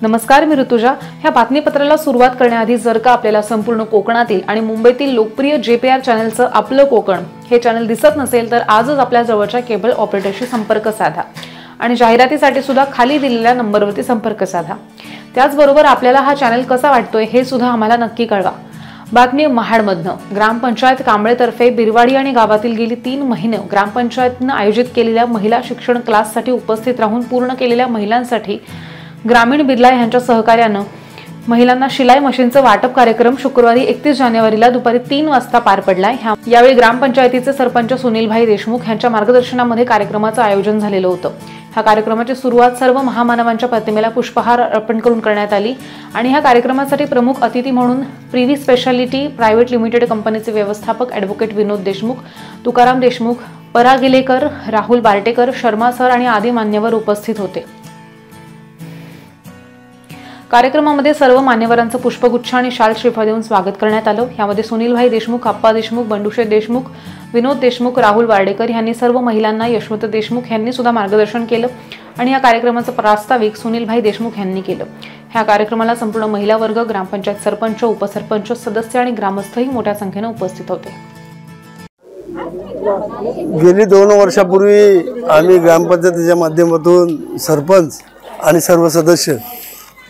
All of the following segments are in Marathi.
नमस्कार, मी ऋतुजा। ह्या बातमीपत्राला सुरुवात करण्याआधी जर का आपल्याला संपूर्ण कोकणातील आणि मुंबईतील लोकप्रिय JPR चॅनलचं आपलं कोकण हे चॅनल दिसत नसेल तर आजच आपल्या जवळच्या केबल ऑपरेटरशी संपर्क साधा आणि जाहिरातीसाठी सुद्धा खाली दिलेल्या नंबरवरती संपर्क साधा। त्याचबरोबर आपल्याला हा चॅनल कसा वाटतोय हे सुद्धा आम्हाला नक्की कळवा। बातमी महाडमधनं ग्रामपंचायत कांबळेतर्फे बिरवाडी आणि गावातील गेली 3 महिने ग्रामपंचायतनं आयोजित केलेल्या महिला शिक्षण क्लाससाठी उपस्थित राहून पूर्ण केलेल्या महिलांसाठी ग्रामीण बिर्ला यांच्या सहकार्यानं महिलांना शिलाई मशीनचं वाटप कार्यक्रम शुक्रवारी 31 जानेवारीला दुपारी 3 वाजता पार पडलाय। यावेळी ग्रामपंचायतीचे सरपंच सुनीलभाई देशमुख यांच्या मार्गदर्शनामध्ये कार्यक्रमाचं आयोजन झालेलं होतं। ह्या कार्यक्रमाची सुरुवात सर्व महामानवांच्या प्रतिमेला पुष्पहार अर्पण करून करण्यात आली आणि ह्या कार्यक्रमासाठी प्रमुख अतिथी म्हणून प्रिव्ही स्पेशालिटी प्रायव्हेट लिमिटेड कंपनीचे व्यवस्थापक ॲडव्होकेट विनोद देशमुख, तुकाराम देशमुख, परागिलेकर, राहुल बार्टेकर, शर्मा सर आणि आदी मान्यवर उपस्थित होते। कार्यक्रमामध्ये सर्व मान्यवरांचं पुष्पगुच्छ आणि शाल श्रीफळ देऊन स्वागत करण्यात आलं। यामध्ये सुनीलभाई देशमुख, अप्पा देशमुख, बंडुशेठ देशमुख, विनोद देशमुख, राहुल वार्डेकर यांनी सर्व महिलांना, यशवंत देशमुख यांनी सुद्धा मार्गदर्शन केलं आणि या कार्यक्रमाचं प्रास्ताविक सुनीलभाई देशमुख यांनी केलं। ह्या कार्यक्रमाला संपूर्ण महिला वर्ग, ग्रामपंचायत सरपंच, उपसरपंच, सदस्य आणि ग्रामस्थही मोठ्या संख्येने उपस्थित होते। गेली 2 वर्षापूर्वी आम्ही ग्रामपंचायतीच्या माध्यमातून सरपंच आणि सर्व सदस्य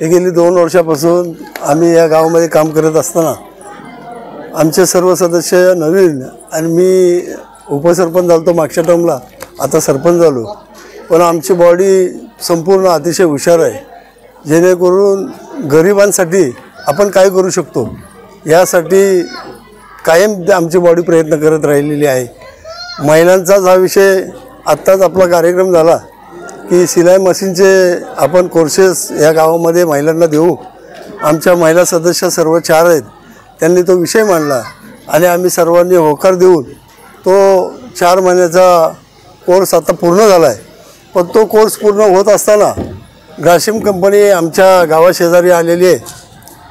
हे गेली 2 वर्षापासून आम्ही या गावामध्ये काम करत असताना आमचे सर्व सदस्य नवीन आणि मी उपसरपंच झालो मागच्या टर्मला, आता सरपंच झालो, पण आमची बॉडी संपूर्ण अतिशय हुशार आहे, जेणेकरून गरिबांसाठी आपण काय करू शकतो यासाठी कायम आमची बॉडी प्रयत्न करत राहिलेली आहे। महिलांचाच हा विषय आत्ताच आपला कार्यक्रम झाला की शिलाई मशीनचे आपण कोर्सेस या गावामध्ये महिलांना देऊ। आमच्या महिला सदस्य सर्व 4 आहेत, त्यांनी तो विषय मांडला आणि आम्ही सर्वांनी होकार देऊन तो 4 महिन्याचा कोर्स आता पूर्ण झाला आहे। पण तो कोर्स पूर्ण होत असताना ग्रासिम कंपनी आमच्या गावाशेजारी आलेली आहे।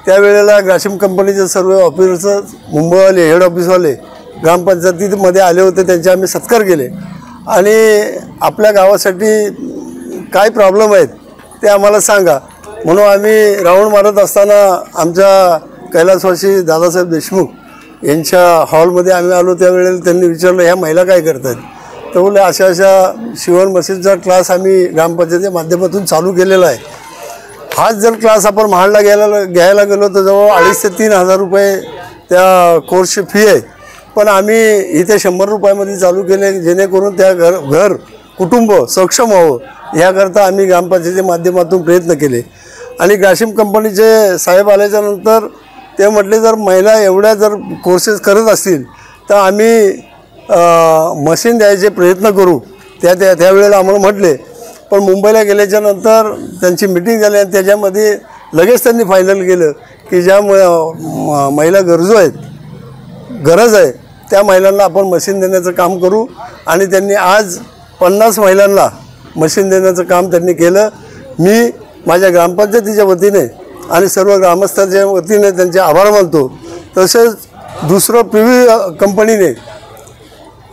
त्यावेळेला ग्रासिम कंपनीचे सर्व ऑफिसर्स मुंबईवाले हेड ऑफिसवाले ग्रामपंचायतीमध्ये आले होते, त्यांचे आम्ही सत्कार केले आणि आपल्या गावासाठी काय प्रॉब्लेम आहेत ते आम्हाला सांगा म्हणून आम्ही राऊंड मारत असताना आमच्या कैलासवासी दादासाहेब देशमुख यांच्या हॉलमध्ये आम्ही आलो। त्यावेळेला त्यांनी विचारलं ह्या महिला काय करत आहेत, तर बोलले अशा शिवण मशीनचा क्लास आम्ही ग्रामपंचायतीच्या माध्यमातून चालू केलेला आहे। हाच जर क्लास आपण महाडला घ्यायला गेलो तर जवळ 2,500 ते 3,000 रुपये त्या कोर्सची फी आहे, पण आम्ही इथे 100 रुपयामध्ये चालू केले जेणेकरून त्या घर कुटुंब सक्षम व्हावं याकरता आम्ही ग्रामपंचायतीच्या माध्यमातून प्रयत्न केले। आणि ग्रासिम कंपनीचे साहेब आल्याच्यानंतर ते म्हटले जर महिला एवढ्या जर कोर्सेस करत असतील तर आम्ही मशीन द्यायचे प्रयत्न करू। त्यावेळेला आम्हाला म्हटले, पण मुंबईला गेल्याच्यानंतर त्यांची मीटिंग झाली आणि त्याच्यामध्ये लगेच त्यांनी फायनल केलं की ज्या महिला गरज आहे त्या महिलांना आपण मशीन देण्याचं काम करू आणि त्यांनी आज 50 महिलांना मशीन देण्याचं काम त्यांनी केलं। मी माझ्या ग्रामपंचायतीच्या वतीने आणि सर्व ग्रामस्थांच्या वतीने त्यांचे आभार मानतो। तसेच दुसरं प्रिव्ही कंपनीने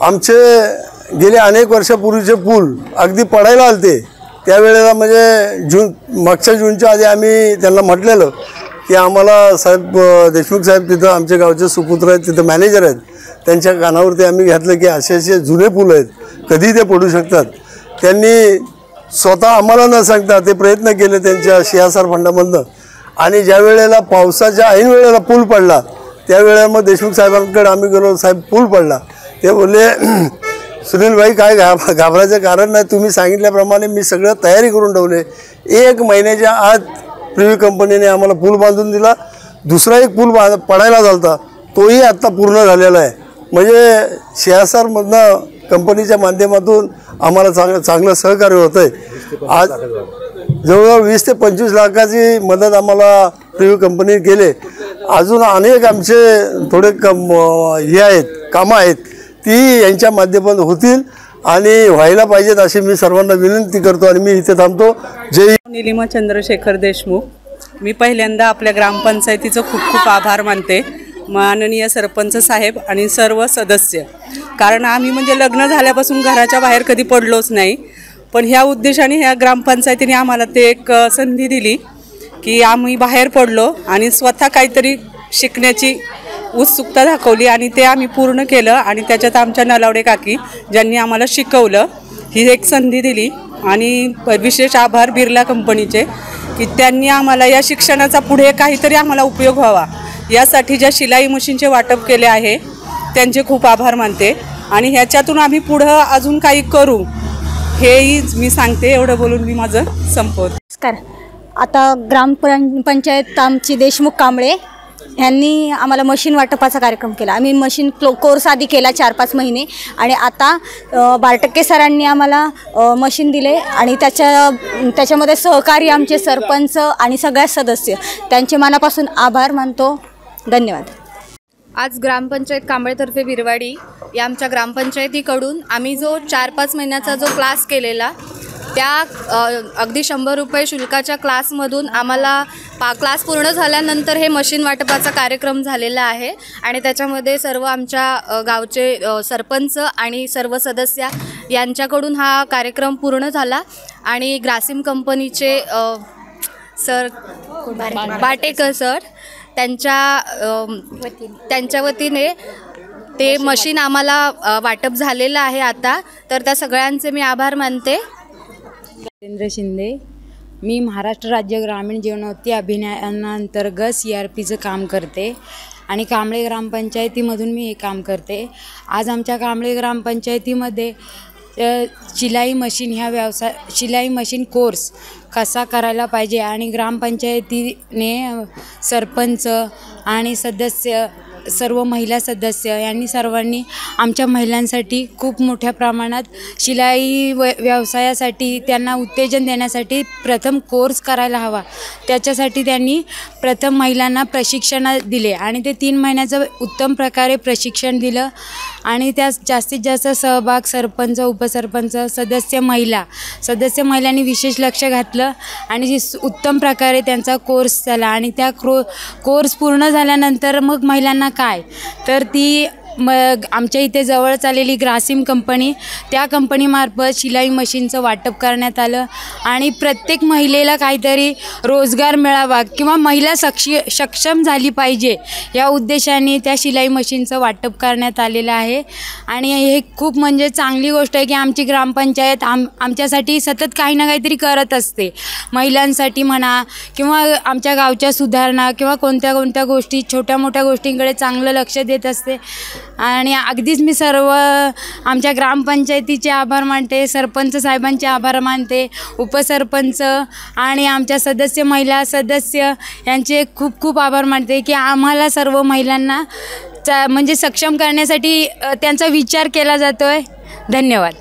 आमचे गेले अनेक वर्षापूर्वीचे पूल अगदी पडायला आलते, त्यावेळेला म्हणजे मागच्या जूनच्या आधी आम्ही त्यांना म्हटलेलं की आम्हाला साहेब देशमुख साहेब तिथं आमच्या गावचे सुपुत्र आहेत, तिथं मॅनेजर आहेत, त्यांच्या कानावरती आम्ही घातलं की असे जुने पूल आहेत, कधी ते पडू शकतात। त्यांनी स्वतः आम्हाला न सांगता ते प्रयत्न केले त्यांच्या CSR फंडामधनं आणि ज्या वेळेला पावसाच्या ऐन वेळेला पूल पडला त्यावेळेला मग देशमुख साहेबांकडे आम्ही गेलो, साहेब पूल पडला, ते बोलले सुनीलभाई काय घाबरायचं कारण नाही, तुम्ही सांगितल्याप्रमाणे मी सगळं तयारी करून ठेवले। 1 महिन्याच्या आत प्रिव्ही कंपनीने आम्हाला पूल बांधून दिला। दुसरा एक पूल पडायला झालता, तोही आत्ता पूर्ण झालेला आहे। म्हणजे CSRमधनं कंपनीच्या माध्यमातून आम्हाला चांगलं सहकार्य होतं आहे। आज जवळजवळ 20 ते 25 लाखाची मदत आम्हाला प्रिव्ही कंपनी केले। अजून अनेक आमचे थोडे कामं आहेत ती यांच्या माध्यमातून होतील आणि व्हायला पाहिजेत अशी मी सर्वांना विनंती करतो आणि मी इथे थांबतो। जय नीलिमा चंद्रशेखर देशमुख। मी पहिल्यांदा आपल्या ग्रामपंचायतीचं खूप आभार मानते, माननीय सरपंच साहेब आणि सर्व सदस्य, कारण आम्ही म्हणजे लग्न झाल्यापासून घराच्या बाहेर कधी पडलोच नाही, पण ह्या उद्देशाने ह्या ग्रामपंचायतीने आम्हाला ते एक संधी दिली की आम्ही बाहेर पडलो आणि स्वतः काहीतरी शिकण्याची उत्सुकता दाखवली आणि ते आम्ही पूर्ण केलं. आणि त्याच्यात आमच्या नलावडे काकी ज्यांनी आम्हाला शिकवलं, ही एक संधी दिली. आणि विशेष आभार बिर्ला कंपनीचे की त्यांनी आम्हाला या शिक्षणाचा पुढे काहीतरी आम्हाला उपयोग व्हावा यासाठी ज्या शिलाई मशीनचे वाटप केले आहे त्यांचे खूप आभार मानते. आणि ह्याच्यातून आम्ही पुढं अजून काही करू हेही मी सांगते. एवढं बोलून मी माझं संपवते. नमस्कार. आता ग्रामपंचायत आमची देशमुख कांबळे यांनी आम्हाला मशीन वाटपाचा कार्यक्रम केला. आम्ही मशीन कोर्स आधी केला 4-5 महिने आणि आता 12% सरांनी आम्हाला मशीन दिले आणि त्याच्यामध्ये सहकारी आमचे सरपंच आणि सगळ्या सदस्य त्यांचे मनापासून आभार मानतो. धन्यवाद. आज ग्रामपंचायत कांबळेतर्फे बिरवाडी या आमच्या ग्रामपंचायतीकडून आम्ही जो 4-5 महिन्याचा जो क्लास केलेला त्या अगदी 100 रुपये शुल्काच्या क्लासमधून आम्हाला क्लास पूर्ण झाल्यानंतर हे मशीन वाटपाचा कार्यक्रम झालेला आहे. आणि त्याच्यामध्ये सर्व आमच्या गावचे सरपंच आणि सर्व सदस्य यांच्याकडून हा कार्यक्रम पूर्ण झाला. आणि ग्रासिम कंपनीचे सर बाटेकर सर त्यांच्या वतीने ते मशीन आम्हाला वाटप झालेलं आहे आता. तर त्या सगळ्यांचे मी आभार मानते. राजेंद्र शिंदे. मी महाराष्ट्र राज्य ग्रामीण जीवनोन्नती अभियानांतर्गत CRPचं काम करते आणि कांबळे ग्रामपंचायतीमधून मी हे काम करते. आज आमच्या कांबळे ग्रामपंचायतीमध्ये शिलाई मशीन कोर्स कसा करायला पाहिजे आणि ग्रामपंचायतीने सरपंच आणि सदस्य सर्व महिला सदस्य यांनी सर्वांनी आमच्या महिलांसाठी खूप मोठ्या प्रमाणात शिलाई व्यवसायासाठी त्यांना उत्तेजन देण्यासाठी प्रथम कोर्स करायला हवा. त्याच्यासाठी त्यांनी प्रथम महिलांना प्रशिक्षण दिले आणि ते 3 महिन्याचं उत्तम प्रकारे प्रशिक्षण दिलं आणि त्यात जास्तीत जास्त सहभाग सरपंच, उपसरपंच, सदस्य महिलांनी विशेष लक्ष घातलं आणि उत्तम प्रकारे त्यांचा कोर्स झाला. आणि त्या कोर्स पूर्ण झाल्यानंतर मग महिलांना काय तर ती मग आमच्या इथे जवळच आलेली ग्रासिम कंपनी त्या कंपनीमार्फत शिलाई मशीनचं वाटप करण्यात आलं आणि प्रत्येक महिलेला काहीतरी रोजगार मिळावा किंवा महिला सक्षम झाली पाहिजे या उद्देशाने त्या शिलाई मशीनचं वाटप करण्यात आलेलं आहे. आणि हे खूप म्हणजे चांगली गोष्ट आहे की आमची ग्रामपंचायत आमच्यासाठी सतत काही ना काहीतरी करत असते. महिलांसाठी म्हणा किंवा आमच्या गावच्या सुधारणा किंवा कोणत्या गोष्टी छोट्या मोठ्या गोष्टींकडे चांगलं लक्ष देत असते. आणि अगदीच मी सर्व आमच्या ग्रामपंचायतीचे आभार मानते, सरपंच साहेबांचे आभार मानते, उपसरपंच आणि आमच्या महिला सदस्य यांचे खूप खूप आभार मानते की आम्हाला सर्व महिलांना म्हणजे सक्षम करण्यासाठी त्यांचा विचार केला जातो आहे. धन्यवाद.